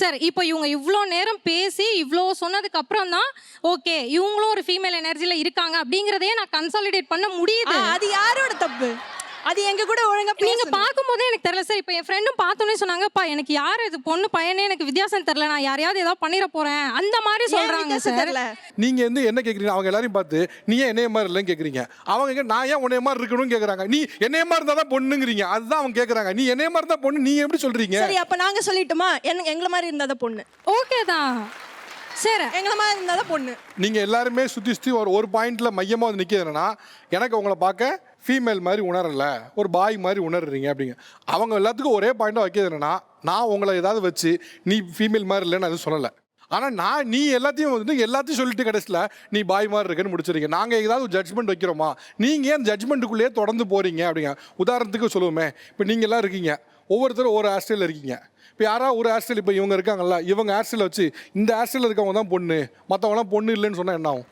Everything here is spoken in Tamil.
சார் இப்போ இவங்க இவ்வளோ நேரம் பேசி இவ்வளோ சொன்னதுக்கு அப்புறம் தான் ஓகே இவங்களும் ஒரு ஃபீமேல் எனர்ஜில இருக்காங்க அப்படிங்கறதே நான் கன்சாலிடேட் பண்ண முடியுது. அது யாரோட தப்பு? அது எங்க கூட ஒழுங்கா நீங்க பாக்கும்போதே எனக்கு தெரியல சார். இப்போ என் ஃப்ரெண்டும் பார்த்தோன்னே சொன்னாங்கப்பா எனக்கு யார் இது பொண்ணு பையனே எனக்கு வித்தியாசம் தெரியல, நான் யாரையாவது ஏதாவது பண்ணிட போறேன் அந்த மாதிரி சொல்றாங்க சார். நீங்க வந்து என்ன கேக்குறீங்க? அவங்க எல்லாரையும் பார்த்து நீ ஏன் என்னைய மாதிரி இல்லைன்னு கேக்குறீங்க. அவங்க நான் ஏன் உன்னைய மாதிரி இருக்கணும்னு கேக்குறாங்க. நீ என்னைய மாதிரி இருந்தா தான் பொண்ணுங்கிறீங்க. அதுதான் அவங்க கேக்குறாங்க. நீ என்னைய மாதிரி தான் பொண்ணு, நீ எப்படி சொல்றீங்க? சரி அப்ப நாங்க சொல்லிட்டுமா? எங்களை மாதிரி இருந்தா தான் பொண்ணு. ஓகே தான் சார், எங்களை மாதிரி இருந்தா தான் பொண்ணு. நீங்க எல்லாருமே சுத்தி சுத்தி ஒரு பாயிண்ட்ல மையமா வந்து நிக்கிறது என்னன்னா, எனக்கு உங்களை பார்க்க ஃபீமேல் மாதிரி உணரல, ஒரு பாய் மாதிரி உணர்றீங்க அப்படிங்க. அவங்க எல்லாத்துக்கும் ஒரே பாயிண்டாக வைக்கிறது என்னன்னா, நான் உங்களை ஏதாவது வச்சு நீ ஃபீமேல் மாதிரி இல்லைன்னு அது சொல்லலை. ஆனால் நீ எல்லாத்தையும் சொல்லிட்டு கடைசியில் நீ பாய் மாதிரி இருக்குன்னு முடிச்சிருங்க. நாங்கள் ஏதாவது ஜட்ஜ்மெண்ட் வைக்கிறோமா? நீங்கள் ஏன் ஜட்ஜ்மெண்ட்டுக்குள்ளேயே தொடர்ந்து போகிறீங்க அப்படிங்க. உதாரணத்துக்கு சொல்லுவோமே, இப்போ நீங்கள் எல்லாம் இருக்கீங்க, ஒவ்வொருத்தரும் ஒரு ஹேர் ஸ்டைலில் இருக்கீங்க. இப்போ யாராவது ஒரு ஹேர் ஸ்டைல், இப்போ இவங்க இருக்காங்கல்ல, இவங்க ஹேர் ஸ்டைலை வச்சு இந்த ஹேர் ஸ்டைலில் இருக்கவங்க தான் பொண்ணு, மற்றவங்களாம் பொண்ணு இல்லைன்னு சொன்னால் என்ன ஆகும்?